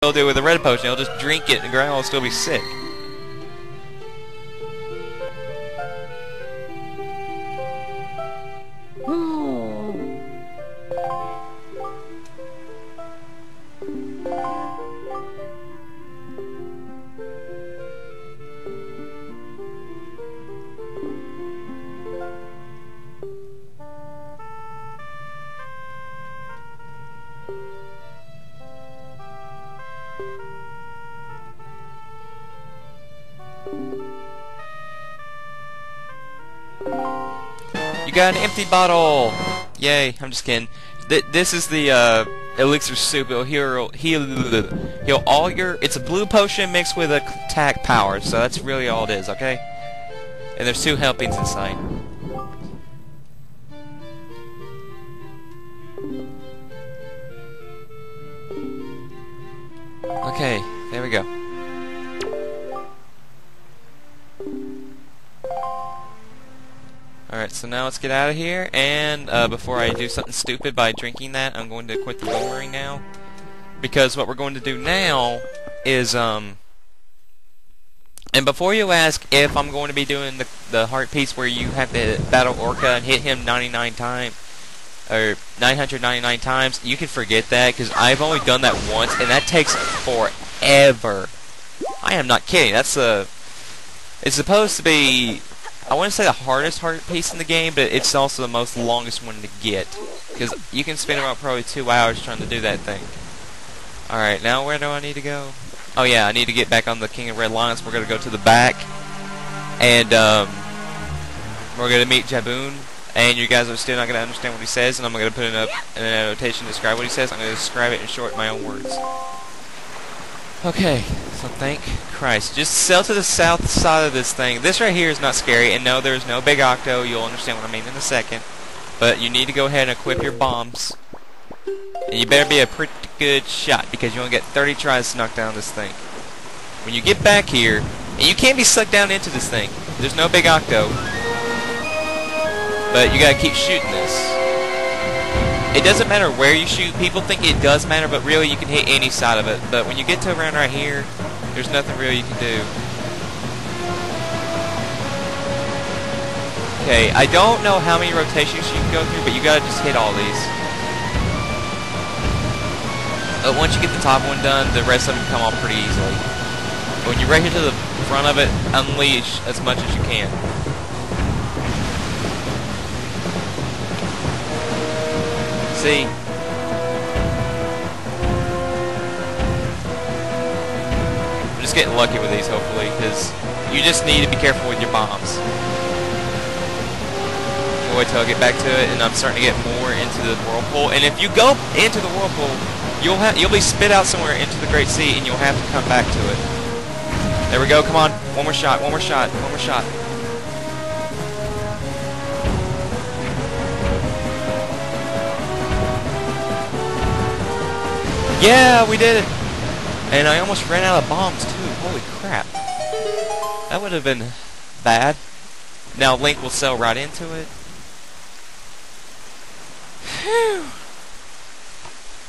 he'll do with a red potion. He'll just drink it and Growl will still be sick. You got an empty bottle! Yay, I'm just kidding. This is the elixir soup. It'll heal all your... It's a blue potion mixed with a attack power, so that's really all it is, okay? And there's 2 helpings inside. Okay, there we go. Alright, so now let's get out of here, and before I do something stupid by drinking that, I'm going to quit the boomerang now. Because what we're going to do now is, and before you ask if I'm going to be doing the heart piece where you have to battle Orca and hit him 99 times, or 999 times, you can forget that, because I've only done that once, and that takes forever. I am not kidding, that's it's supposed to be... I wouldn't say the hardest heart piece in the game, but it's also the most longest one to get. Because you can spend about probably 2 hours trying to do that thing. Alright, now where do I need to go? Oh yeah, I need to get back on the King of Red Lions. We're going to go to the back. And we're going to meet Jaboon. And you guys are still not going to understand what he says. And I'm going to put it up in an annotation to describe what he says. I'm going to describe it in short in my own words. Okay, so thank Christ. Just sail to the south side of this thing. This right here is not scary, and no, there's no big octo. You'll understand what I mean in a second. But you need to go ahead and equip your bombs. And you better be a pretty good shot, because you only get 30 tries to knock down this thing. When you get back here, and you can't be sucked down into this thing. There's no big octo. But you gotta keep shooting this. It doesn't matter where you shoot. People think it does matter, but really you can hit any side of it. But when you get to around right here, there's nothing real you can do. Okay, I don't know how many rotations you can go through, but you gotta just hit all these. But once you get the top one done, the rest of them come off pretty easily. But when you're right here to the front of it, unleash as much as you can. See? I'm just getting lucky with these, hopefully, because you just need to be careful with your bombs. We'll wait till I get back to it, and I'm starting to get more into the whirlpool. And if you go into the whirlpool, you'll be spit out somewhere into the Great Sea, and you'll have to come back to it. There we go. Come on, one more shot, one more shot, one more shot. Yeah, we did it! And I almost ran out of bombs, too. Holy crap. That would have been bad. Now Link will sail right into it. Phew.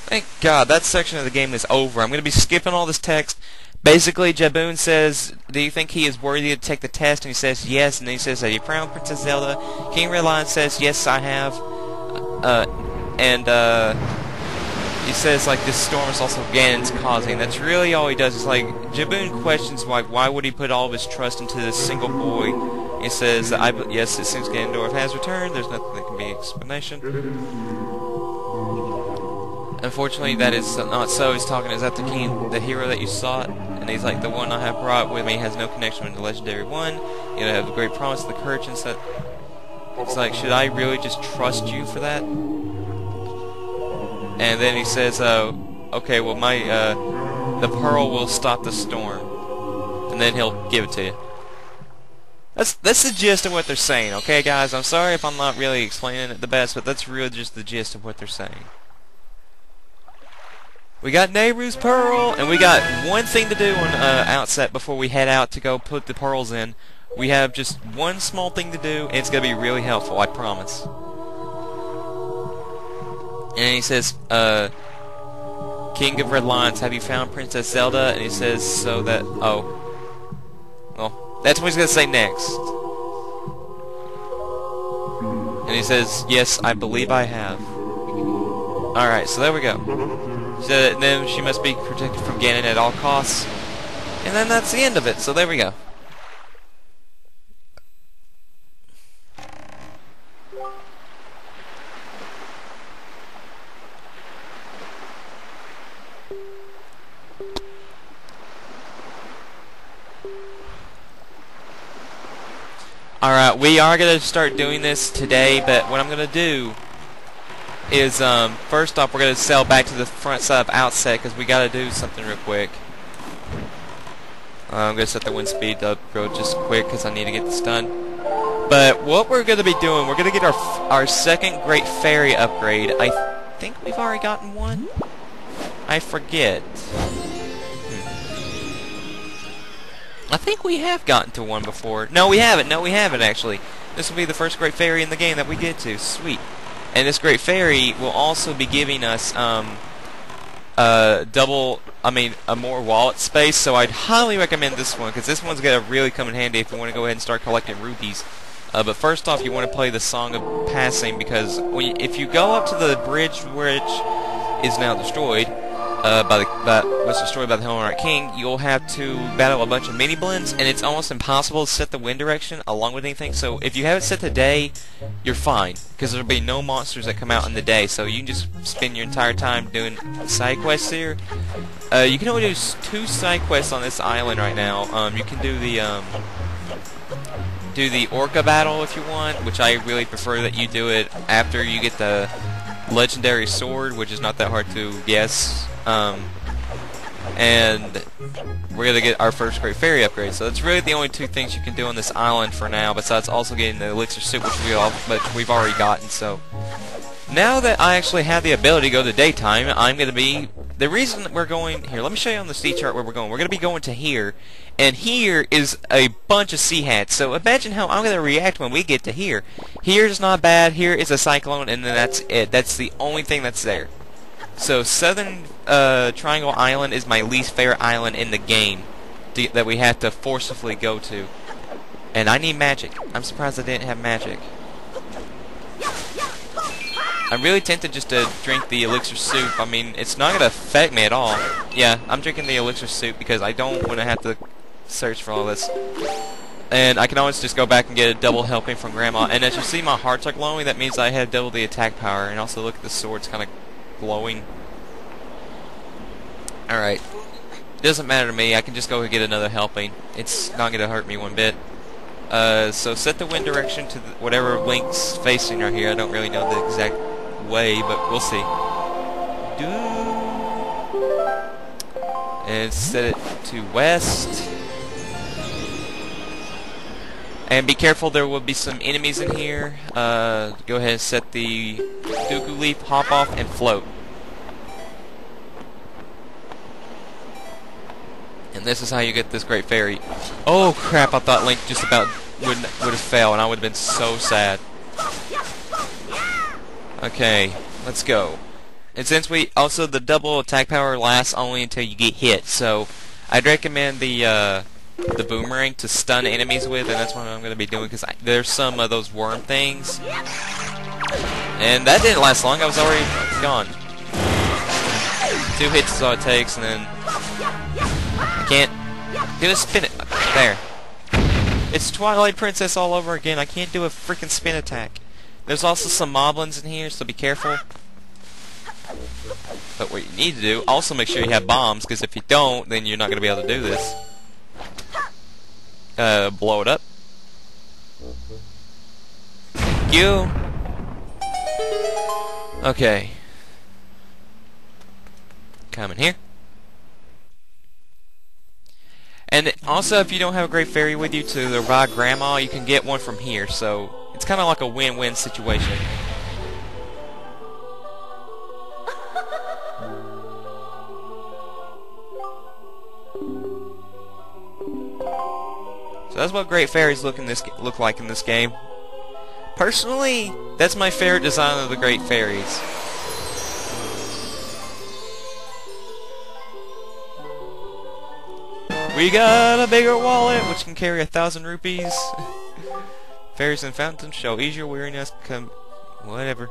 Thank God, that section of the game is over. I'm going to be skipping all this text. Basically, Jaboon says, do you think he is worthy to take the test? And he says, yes. And then he says, have you found Princess Zelda? King Red Lion says, yes, I have. He says, like, this storm is also Ganon's causing. That's really all he does. It's like, Jaboon questions, like, why would he put all of his trust into this single boy? He says, yes, it seems Ganondorf has returned. There's nothing that can be explanation. Unfortunately, that is not so. He's talking, is that the king, the hero that you sought? And he's like, the one I have brought with me has no connection with the legendary one. You know, have the great promise of the courage and such. It's like, should I really just trust you for that? And then he says, okay, well, the pearl will stop the storm. And then he'll give it to you. That's the gist of what they're saying, okay, guys? I'm sorry if I'm not really explaining it the best, but that's really just the gist of what they're saying. We got Nehru's pearl, and we got one thing to do on outset before we head out to go put the pearls in. We have just one small thing to do, and it's going to be really helpful, I promise. And he says, King of Red Lions, have you found Princess Zelda? And he says, so that... Oh. Well, that's what he's going to say next. And he says, yes, I believe I have. Alright, so there we go. So then she must be protected from Ganon at all costs. And then that's the end of it, so there we go. Alright, we are going to start doing this today, but what I'm going to do is, first off, we're going to sail back to the front side of Outset, because we got to do something real quick. I'm going to set the wind speed up real just quick, because I need to get this done. But what we're going to be doing, we're going to get our second Great Fairy upgrade. I think we've already gotten one? I forget. I think we have gotten to one before. No, we haven't. No, we haven't, actually. This will be the first Great Fairy in the game that we get to. Sweet. And this Great Fairy will also be giving us a more wallet space. So I'd highly recommend this one, because this one's going to really come in handy if you want to go ahead and start collecting rupees. But first off, you want to play the Song of Passing, because if you go up to the bridge which is now destroyed, was destroyed by the Hellknight King, you'll have to battle a bunch of mini blends, and it's almost impossible to set the wind direction along with anything. So if you have it set to day, you're fine, because there'll be no monsters that come out in the day. So you can just spend your entire time doing side quests here. You can only do 2 side quests on this island right now. You can do the Orca battle if you want, which I really prefer that you do it after you get the legendary sword, which is not that hard to guess. And we're going to get our first Great Fairy upgrade. So that's really the only 2 things you can do on this island for now, besides also getting the elixir suit, which we've already gotten. So now that I actually have the ability to go to daytime, I'm going to be... The reason that we're going... Here, let me show you on the sea chart where we're going. We're going to be going to here, and here is a bunch of sea hats. So imagine how I'm going to react when we get to here. Here's not bad. Here is a cyclone, and then that's it. That's the only thing that's there. So Southern Triangle Island is my least favorite island in the game that we have to forcibly go to. And I need magic. I'm surprised I didn't have magic. I'm really tempted just to drink the elixir soup. I mean, it's not going to affect me at all. Yeah, I'm drinking the elixir soup because I don't want to have to search for all this. And I can always just go back and get a double helping from Grandma. And as you see, my hearts are glowing. That means I have double the attack power. And also, look at the sword's kind of glowing. Alright. Doesn't matter to me. I can just go and get another helping. It's not going to hurt me one bit. So set the wind direction to whatever Link's facing right here. I don't really know the exact way, but we'll see. And set it to west. And be careful, there will be some enemies in here. Go ahead and set the Dooku Leaf, hop off, and float. And this is how you get this Great Fairy. Oh crap, I thought Link just about would have failed, and I would have been so sad. Okay, let's go. And since the double attack power lasts only until you get hit, so I'd recommend the boomerang to stun enemies with, and that's what I'm going to be doing, because there's some of those worm things. And that didn't last long, I was already gone. 2 hits is all it takes, and then I can't do a spin it. There. It's Twilight Princess all over again. I can't do a freaking spin attack. There's also some moblins in here, so be careful. But what you need to do, also make sure you have bombs, because if you don't, then you're not going to be able to do this. Blow it up. Thank you. Okay. Come in here. And also, if you don't have a Great Fairy with you to revive Grandma, you can get one from here. So it's kind of like a win-win situation. So that's what Great Fairies look like in this game. Personally, that's my favorite design of the Great Fairies. We got a bigger wallet, which can carry 1,000 rupees. Fairies and fountains shall ease your weariness. Whatever.